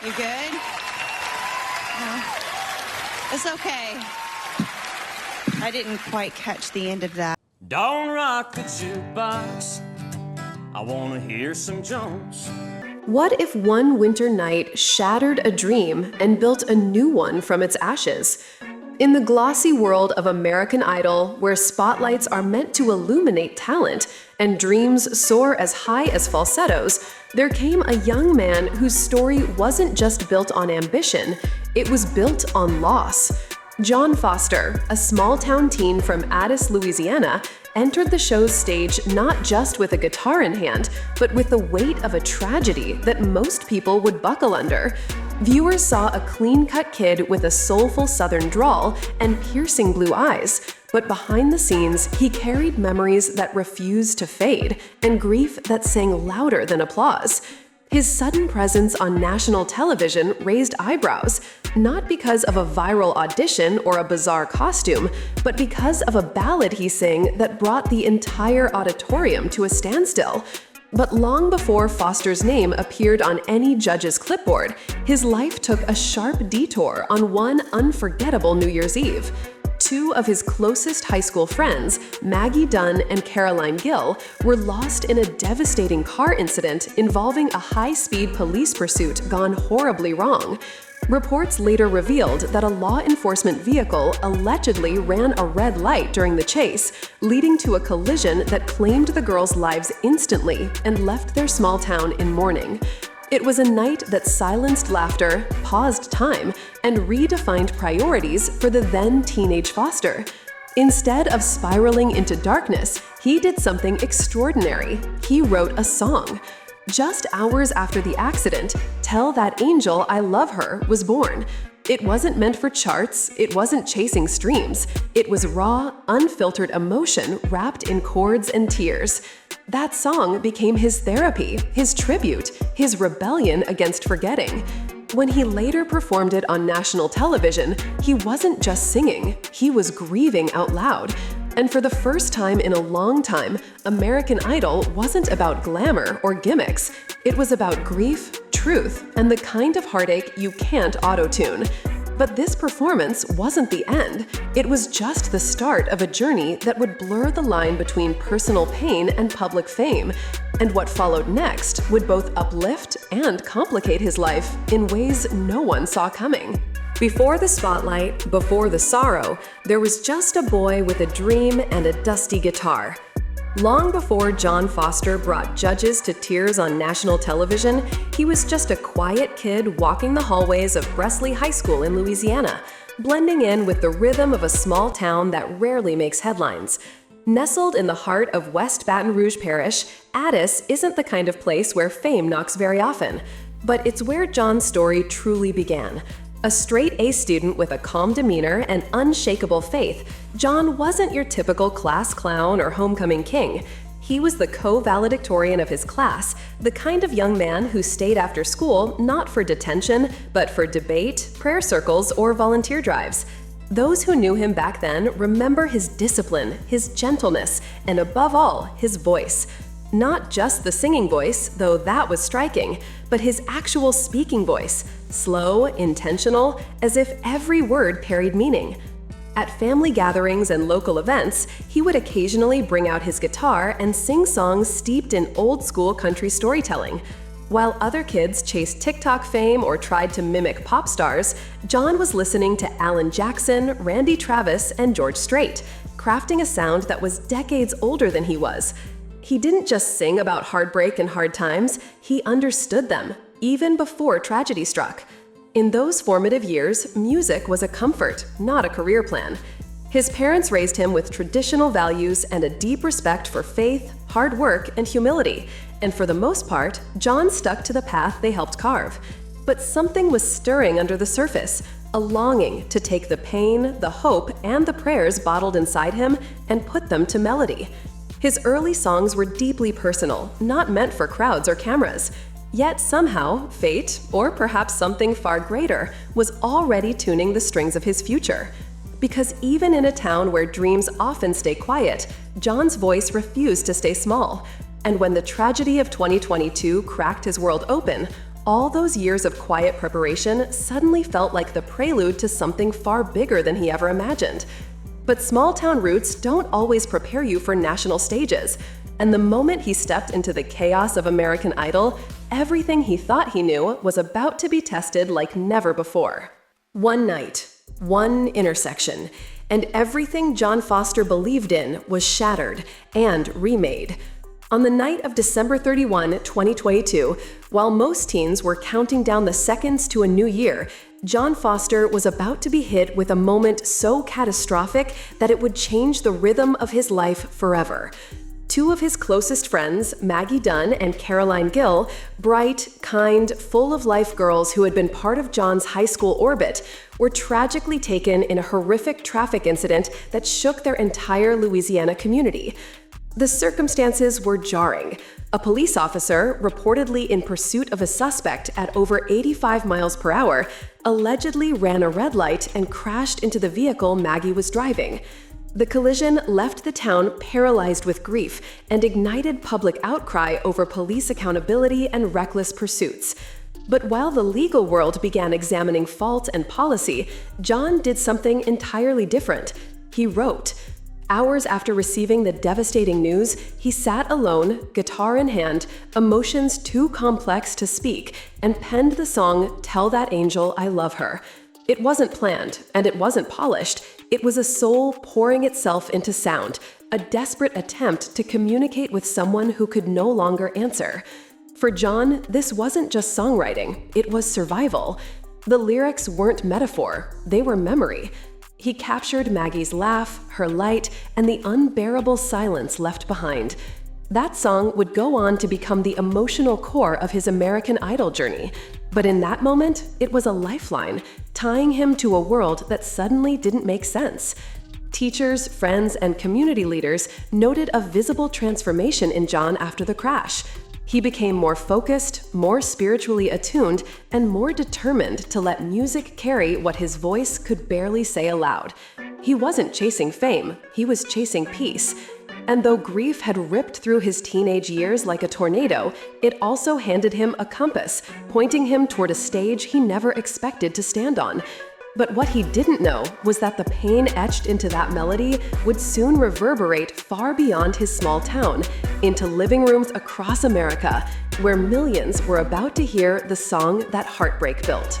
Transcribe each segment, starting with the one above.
You good? No. It's okay. I didn't quite catch the end of that. Don't rock the jukebox. I want to hear some Jones. What if one winter night shattered a dream and built a new one from its ashes? In the glossy world of American Idol, where spotlights are meant to illuminate talent and dreams soar as high as falsettos, there came a young man whose story wasn't just built on ambition, it was built on loss. John Foster, a small-town teen from Addis, Louisiana, entered the show's stage not just with a guitar in hand, but with the weight of a tragedy that most people would buckle under. Viewers saw a clean-cut kid with a soulful Southern drawl and piercing blue eyes, but behind the scenes, he carried memories that refused to fade and grief that sang louder than applause. His sudden presence on national television raised eyebrows, not because of a viral audition or a bizarre costume, but because of a ballad he sang that brought the entire auditorium to a standstill. But long before Foster's name appeared on any judge's clipboard, his life took a sharp detour on one unforgettable New Year's Eve. Two of his closest high school friends, Maggie Dunn and Caroline Gill, were lost in a devastating car incident involving a high-speed police pursuit gone horribly wrong. Reports later revealed that a law enforcement vehicle allegedly ran a red light during the chase, leading to a collision that claimed the girls' lives instantly and left their small town in mourning. It was a night that silenced laughter, paused time, and redefined priorities for the then teenage Foster. Instead of spiraling into darkness, he did something extraordinary. He wrote a song. Just hours after the accident, Tell That Angel I Love Her was born. It wasn't meant for charts, it wasn't chasing streams. It was raw, unfiltered emotion wrapped in chords and tears. That song became his therapy, his tribute, his rebellion against forgetting. When he later performed it on national television, he wasn't just singing, he was grieving out loud. And for the first time in a long time, American Idol wasn't about glamour or gimmicks. It was about grief, truth, and the kind of heartache you can't auto-tune. But this performance wasn't the end. It was just the start of a journey that would blur the line between personal pain and public fame. And what followed next would both uplift and complicate his life in ways no one saw coming. Before the spotlight, before the sorrow, there was just a boy with a dream and a dusty guitar. Long before John Foster brought judges to tears on national television, he was just a quiet kid walking the hallways of Bresley High School in Louisiana, blending in with the rhythm of a small town that rarely makes headlines. Nestled in the heart of West Baton Rouge Parish, Addis isn't the kind of place where fame knocks very often. But it's where John's story truly began. A straight-A student with a calm demeanor and unshakable faith, John wasn't your typical class clown or homecoming king. He was the co-valedictorian of his class, the kind of young man who stayed after school not for detention, but for debate, prayer circles, or volunteer drives. Those who knew him back then remember his discipline, his gentleness, and above all, his voice. Not just the singing voice, though that was striking, but his actual speaking voice, slow, intentional, as if every word carried meaning. At family gatherings and local events, he would occasionally bring out his guitar and sing songs steeped in old-school country storytelling. While other kids chased TikTok fame or tried to mimic pop stars, John was listening to Alan Jackson, Randy Travis, and George Strait, crafting a sound that was decades older than he was. He didn't just sing about heartbreak and hard times, he understood them, even before tragedy struck. In those formative years, music was a comfort, not a career plan. His parents raised him with traditional values and a deep respect for faith, hard work, and humility, and for the most part, John stuck to the path they helped carve. But something was stirring under the surface, a longing to take the pain, the hope, and the prayers bottled inside him and put them to melody. His early songs were deeply personal, not meant for crowds or cameras. Yet somehow, fate, or perhaps something far greater, was already tuning the strings of his future. Because even in a town where dreams often stay quiet, John's voice refused to stay small. And when the tragedy of 2022 cracked his world open, All those years of quiet preparation suddenly felt like the prelude to something far bigger than he ever imagined. But small-town roots don't always prepare you for national stages, and the moment he stepped into the chaos of American Idol, everything he thought he knew was about to be tested like never before. One night, one intersection, and everything John Foster believed in was shattered and remade. On the night of December 31, 2022, while most teens were counting down the seconds to a new year, John Foster was about to be hit with a moment so catastrophic that it would change the rhythm of his life forever. Two of his closest friends, Maggie Dunn and Caroline Gill, bright, kind, full-of-life girls who had been part of John's high school orbit, were tragically taken in a horrific traffic incident that shook their entire Louisiana community. The circumstances were jarring. A police officer, reportedly in pursuit of a suspect at over 85 miles per hour, allegedly ran a red light and crashed into the vehicle Maggie was driving. The collision left the town paralyzed with grief and ignited public outcry over police accountability and reckless pursuits. But while the legal world began examining fault and policy, John did something entirely different. He wrote. Hours after receiving the devastating news, he sat alone, guitar in hand, emotions too complex to speak, and penned the song "Tell That Angel I Love Her." It wasn't planned, and it wasn't polished. It was a soul pouring itself into sound, a desperate attempt to communicate with someone who could no longer answer. For John, this wasn't just songwriting, it was survival. The lyrics weren't metaphor, they were memory. He captured Maggie's laugh, her light, and the unbearable silence left behind. That song would go on to become the emotional core of his American Idol journey. But in that moment, it was a lifeline, tying him to a world that suddenly didn't make sense. Teachers, friends, and community leaders noted a visible transformation in John after the crash. He became more focused, more spiritually attuned, and more determined to let music carry what his voice could barely say aloud. He wasn't chasing fame, he was chasing peace. And though grief had ripped through his teenage years like a tornado, it also handed him a compass, pointing him toward a stage he never expected to stand on. But what he didn't know was that the pain etched into that melody would soon reverberate far beyond his small town, into living rooms across America, where millions were about to hear the song that Heartbreak built.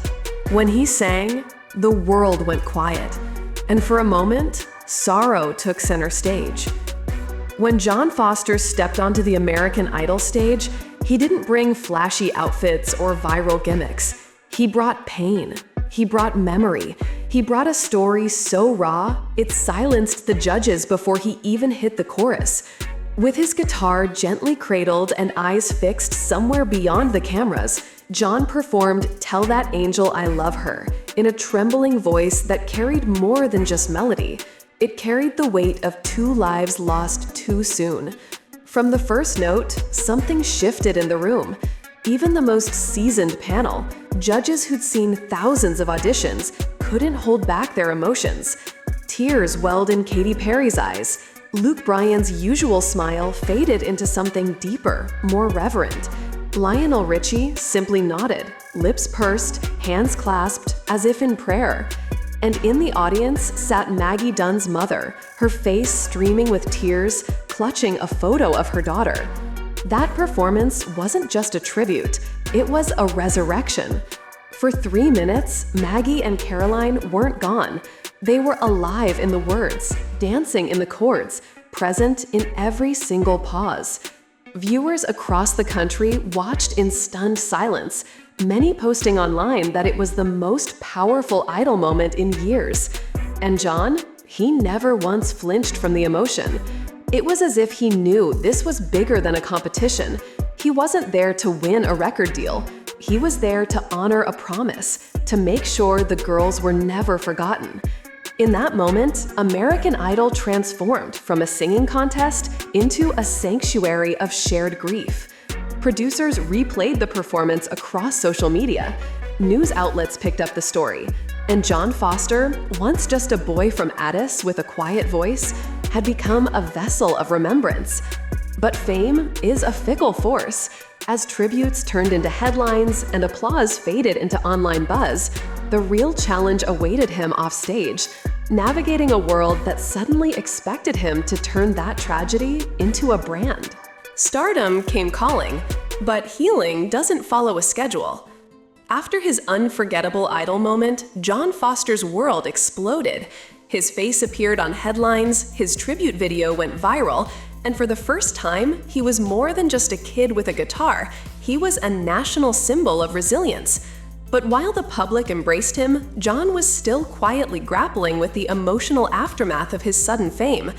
When he sang, the world went quiet, and for a moment, sorrow took center stage. When John Foster stepped onto the American Idol stage, he didn't bring flashy outfits or viral gimmicks. He brought pain. He brought memory. He brought a story so raw, it silenced the judges before he even hit the chorus. With his guitar gently cradled and eyes fixed somewhere beyond the cameras, John performed "Tell That Angel I Love Her" in a trembling voice that carried more than just melody. It carried the weight of two lives lost too soon. From the first note, something shifted in the room. Even the most seasoned panel, judges who'd seen thousands of auditions, couldn't hold back their emotions. Tears welled in Katy Perry's eyes. Luke Bryan's usual smile faded into something deeper, more reverent. Lionel Richie simply nodded, lips pursed, hands clasped, as if in prayer. And in the audience sat Maggie Dunn's mother, her face streaming with tears, clutching a photo of her daughter. That performance wasn't just a tribute, it was a resurrection. For 3 minutes, Maggie and Caroline weren't gone. They were alive in the words, dancing in the chords, present in every single pause. Viewers across the country watched in stunned silence, many posting online that it was the most powerful Idol moment in years. And John, he never once flinched from the emotion. It was as if he knew this was bigger than a competition. He wasn't there to win a record deal. He was there to honor a promise, to make sure the girls were never forgotten. In that moment, American Idol transformed from a singing contest into a sanctuary of shared grief. Producers replayed the performance across social media. News outlets picked up the story. And John Foster, once just a boy from Addis with a quiet voice, had become a vessel of remembrance. But fame is a fickle force. As tributes turned into headlines and applause faded into online buzz, the real challenge awaited him offstage, navigating a world that suddenly expected him to turn that tragedy into a brand. Stardom came calling, but healing doesn't follow a schedule. After his unforgettable Idol moment, John Foster's world exploded. His face appeared on headlines, his tribute video went viral, and for the first time, he was more than just a kid with a guitar. He was a national symbol of resilience. But while the public embraced him, John was still quietly grappling with the emotional aftermath of his sudden fame.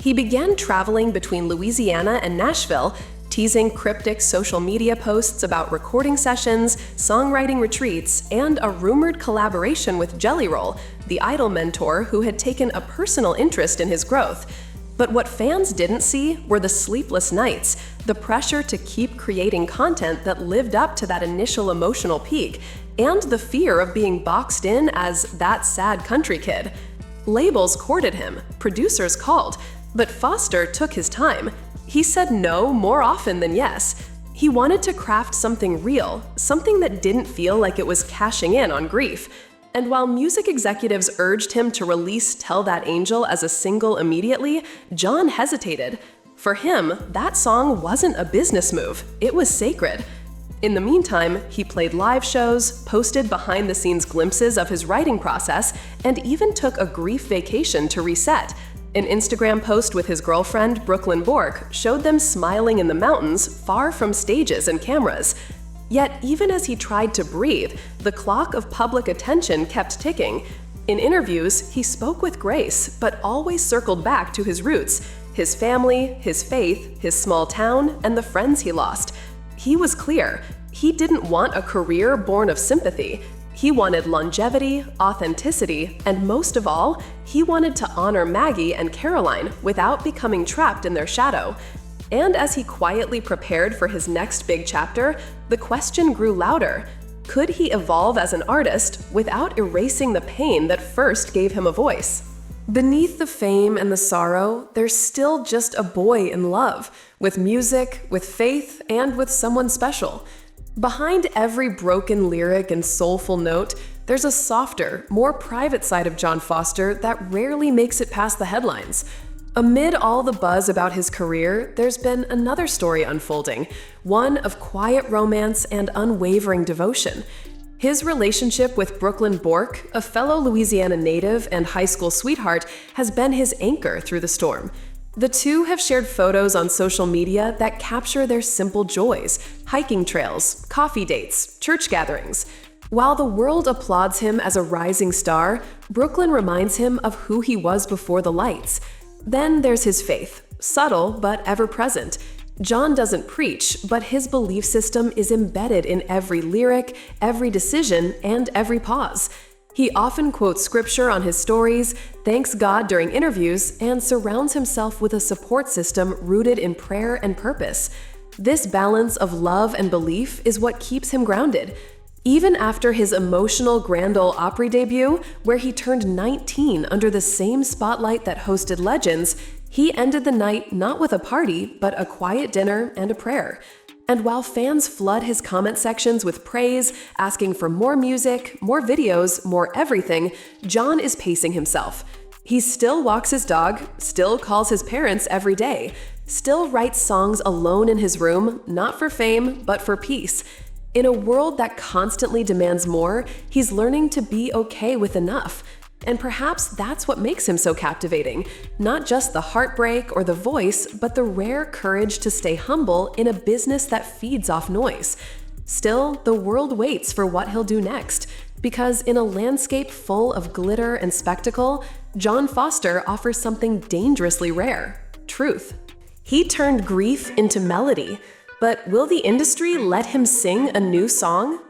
He began traveling between Louisiana and Nashville, teasing cryptic social media posts about recording sessions, songwriting retreats, and a rumored collaboration with Jelly Roll, the Idol mentor who had taken a personal interest in his growth. But what fans didn't see were the sleepless nights, the pressure to keep creating content that lived up to that initial emotional peak, and the fear of being boxed in as that sad country kid. Labels courted him, producers called, but Foster took his time. He said no more often than yes. He wanted to craft something real, something that didn't feel like it was cashing in on grief. And while music executives urged him to release Tell That Angel as a single immediately, John hesitated. For him, that song wasn't a business move, it was sacred. In the meantime, he played live shows, posted behind-the-scenes glimpses of his writing process, and even took a grief vacation to reset. An Instagram post with his girlfriend, Brooklyn Bork, showed them smiling in the mountains, far from stages and cameras. Yet, even as he tried to breathe, the clock of public attention kept ticking. In interviews, he spoke with grace, but always circled back to his roots, his family, his faith, his small town, and the friends he lost. He was clear. He didn't want a career born of sympathy. He wanted longevity, authenticity, and most of all, he wanted to honor Maggie and Caroline without becoming trapped in their shadow. And as he quietly prepared for his next big chapter, the question grew louder. Could he evolve as an artist without erasing the pain that first gave him a voice? Beneath the fame and the sorrow, there's still just a boy in love, with music, with faith, and with someone special. Behind every broken lyric and soulful note, there's a softer, more private side of John Foster that rarely makes it past the headlines. Amid all the buzz about his career, there's been another story unfolding, one of quiet romance and unwavering devotion. His relationship with Brooklyn Bork, a fellow Louisiana native and high school sweetheart, has been his anchor through the storm. The two have shared photos on social media that capture their simple joys: hiking trails, coffee dates, church gatherings. While the world applauds him as a rising star, Brooklyn reminds him of who he was before the lights. Then there's his faith, subtle but ever-present. John doesn't preach, but his belief system is embedded in every lyric, every decision, and every pause. He often quotes scripture on his stories, thanks God during interviews, and surrounds himself with a support system rooted in prayer and purpose. This balance of love and belief is what keeps him grounded. Even after his emotional Grand Ole Opry debut, where he turned 19 under the same spotlight that hosted legends, he ended the night not with a party, but a quiet dinner and a prayer. And while fans flood his comment sections with praise, asking for more music, more videos, more everything, John is pacing himself. He still walks his dog, still calls his parents every day, still writes songs alone in his room, not for fame, but for peace. In a world that constantly demands more, he's learning to be okay with enough. And perhaps that's what makes him so captivating. Not just the heartbreak or the voice, but the rare courage to stay humble in a business that feeds off noise. Still, the world waits for what he'll do next, because in a landscape full of glitter and spectacle, John Foster offers something dangerously rare: truth. He turned grief into melody. But will the industry let him sing a new song?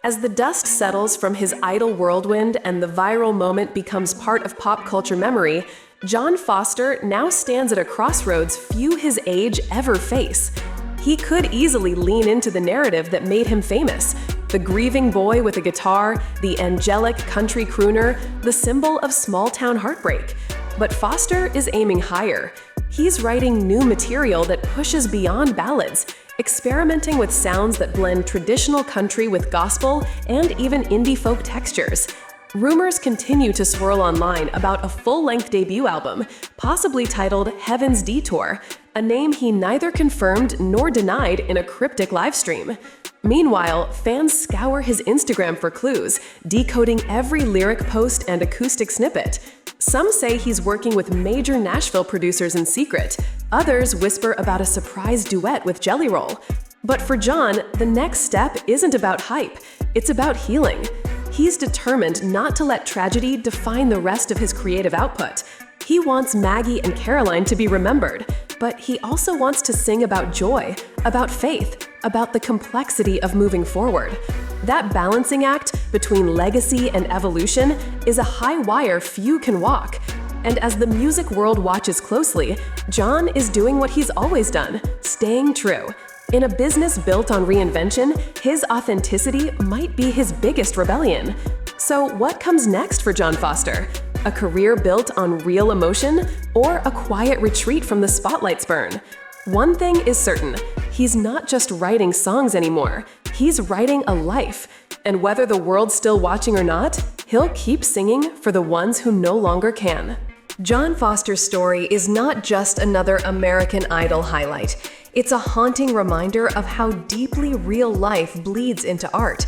As the dust settles from his Idol whirlwind and the viral moment becomes part of pop culture memory, John Foster now stands at a crossroads few his age ever face. He could easily lean into the narrative that made him famous: the grieving boy with a guitar, the angelic country crooner, the symbol of small-town heartbreak. But Foster is aiming higher. He's writing new material that pushes beyond ballads, experimenting with sounds that blend traditional country with gospel and even indie folk textures. Rumors continue to swirl online about a full-length debut album, possibly titled Heaven's Detour, a name he neither confirmed nor denied in a cryptic livestream. Meanwhile, fans scour his Instagram for clues, decoding every lyric post and acoustic snippet. Some say he's working with major Nashville producers in secret. Others whisper about a surprise duet with Jelly Roll. But for John, the next step isn't about hype, it's about healing. He's determined not to let tragedy define the rest of his creative output. He wants Maggie and Caroline to be remembered, but he also wants to sing about joy, about faith, about the complexity of moving forward. That balancing act between legacy and evolution is a high wire few can walk. And as the music world watches closely, John is doing what he's always done, staying true. In a business built on reinvention, his authenticity might be his biggest rebellion. So what comes next for John Foster? A career built on real emotion, or a quiet retreat from the spotlight's burn? One thing is certain, he's not just writing songs anymore, he's writing a life. And whether the world's still watching or not, he'll keep singing for the ones who no longer can. John Foster's story is not just another American Idol highlight. It's a haunting reminder of how deeply real life bleeds into art.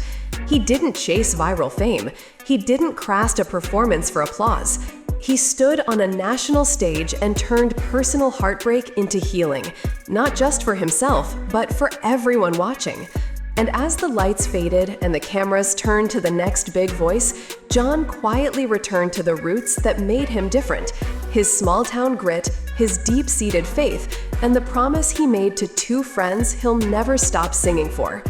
He didn't chase viral fame. He didn't craft a performance for applause. He stood on a national stage and turned personal heartbreak into healing, not just for himself, but for everyone watching. And as the lights faded and the cameras turned to the next big voice, John quietly returned to the roots that made him different: his small-town grit, his deep-seated faith, and the promise he made to two friends he'll never stop singing for.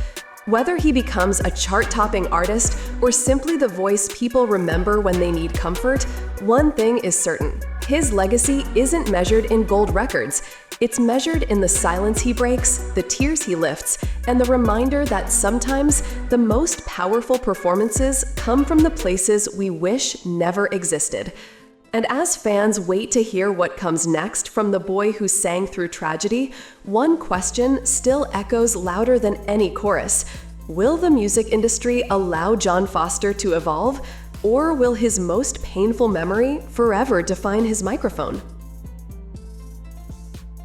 Whether he becomes a chart-topping artist or simply the voice people remember when they need comfort, one thing is certain: his legacy isn't measured in gold records. It's measured in the silence he breaks, the tears he lifts, and the reminder that sometimes the most powerful performances come from the places we wish never existed. And as fans wait to hear what comes next from the boy who sang through tragedy, one question still echoes louder than any chorus. Will the music industry allow John Foster to evolve, or will his most painful memory forever define his microphone?